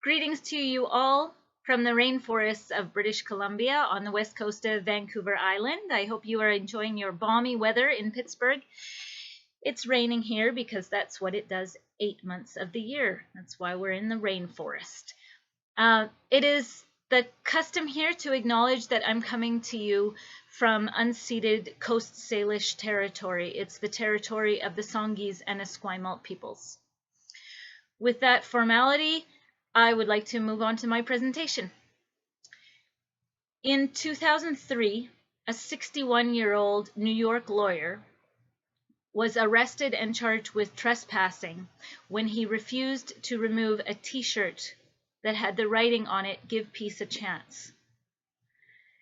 Greetings to you all from the rainforests of British Columbia on the west coast of Vancouver Island. I hope you are enjoying your balmy weather in Pittsburgh. It's raining here because that's what it does 8 months of the year. That's why we're in the rainforest. It is the custom here to acknowledge that I'm coming to you from unceded Coast Salish territory. It's the territory of the Songhees and Esquimalt peoples. With that formality, I would like to move on to my presentation. In 2003, a 61-year-old New York lawyer was arrested and charged with trespassing when he refused to remove a t-shirt that had the writing on it, "Give Peace a Chance."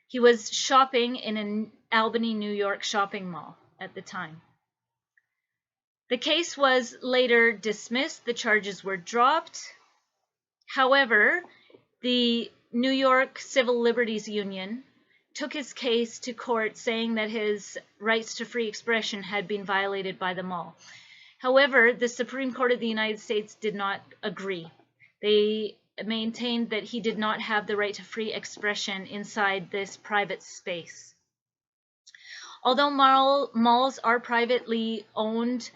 He was shopping in an Albany, New York shopping mall at the time. The case was later dismissed. The charges were dropped. However, the New York Civil Liberties Union took his case to court, saying that his rights to free expression had been violated by the mall. However, the Supreme Court of the United States did not agree. They maintained that he did not have the right to free expression inside this private space. Although malls are privately owned,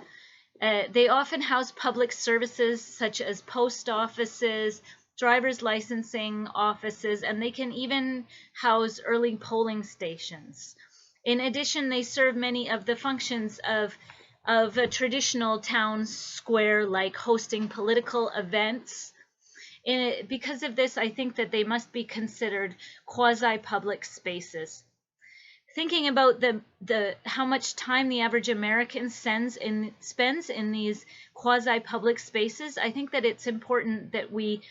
they often house public services such as post offices, driver's licensing offices, and they can even house early polling stations. In addition, they serve many of the functions of a traditional town square, like hosting political events. Because of this, I think that they must be considered quasi-public spaces. Thinking about how much time the average American spends in these quasi-public spaces, I think that it's important that we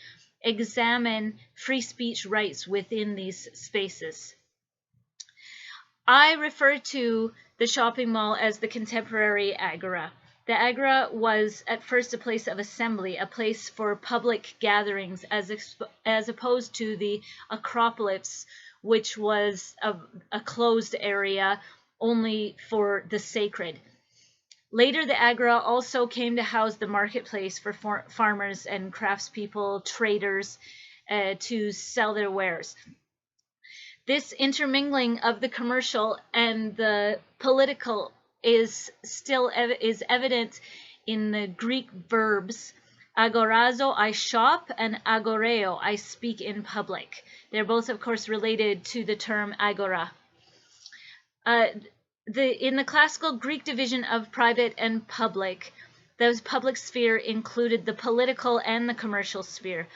examine free speech rights within these spaces. I refer to the shopping mall as the contemporary Agora. The Agora was at first a place of assembly, a place for public gatherings, as opposed to the Acropolis, which was a closed area only for the sacred. Later, the Agora also came to house the marketplace for farmers and craftspeople, traders, to sell their wares. This intermingling of the commercial and the political is evident in the Greek verbs agorazo, I shop, and agoreo, I speak in public. They're both, of course, related to the term agora. In the classical Greek division of private and public, the public sphere included the political and the commercial sphere.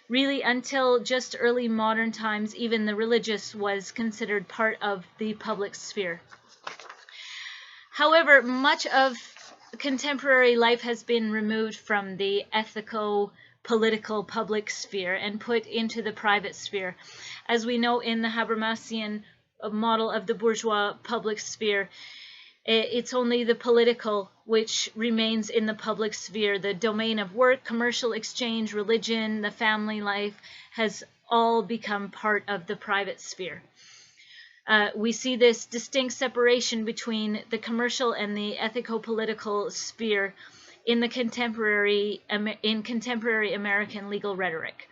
Really, until just early modern times, even the religious was considered part of the public sphere. However, much of contemporary life has been removed from the ethico-political public sphere and put into the private sphere. As we know in the Habermasian model of the bourgeois public sphere, it's only the political which remains in the public sphere. The domain of work, commercial exchange, religion, the family life has all become part of the private sphere. We see this distinct separation between the commercial and the ethico-political sphere in contemporary American legal rhetoric.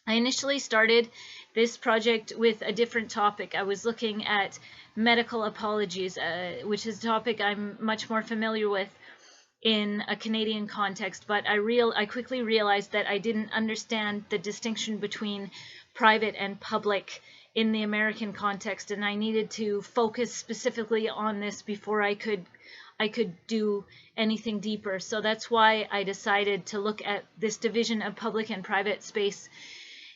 I initially started this project with a different topic. I was looking at medical apologies, which is a topic I'm much more familiar with in a Canadian context, but I quickly realized that I didn't understand the distinction between private and public in the American context, and I needed to focus specifically on this before I could do anything deeper. So that's why I decided to look at this division of public and private space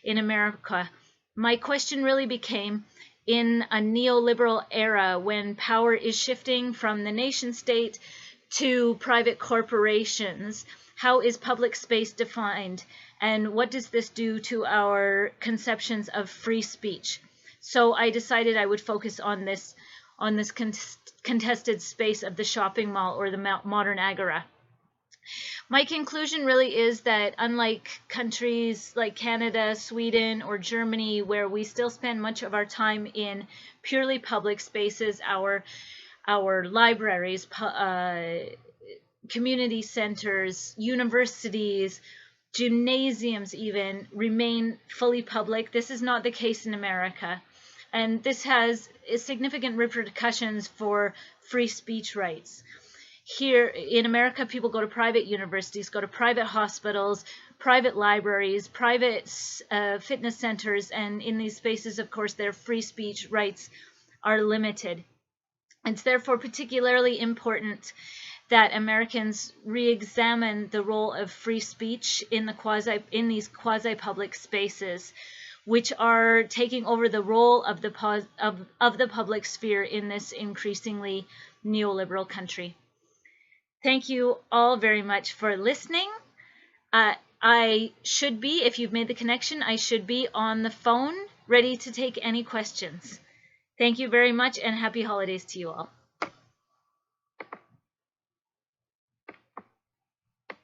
in America. My question really became, in a neoliberal era when power is shifting from the nation state to private corporations, how is public space defined, and what does this do to our conceptions of free speech? So I decided I would focus on this contested space of the shopping mall, or the modern Agora. My conclusion really is that unlike countries like Canada, Sweden, or Germany, where we still spend much of our time in purely public spaces, our libraries, community centers, universities, gymnasiums even remain fully public. This is not the case in America. And this has significant repercussions for free speech rights. Here in America, people go to private universities, go to private hospitals, private libraries, private fitness centers, and in these spaces, of course, their free speech rights are limited. It's therefore particularly important that Americans re-examine the role of free speech in these quasi-public spaces, which are taking over the role of the public sphere in this increasingly neoliberal country. Thank you all very much for listening. I should be, if you've made the connection, I should be on the phone ready to take any questions. Thank you very much, and happy holidays to you all.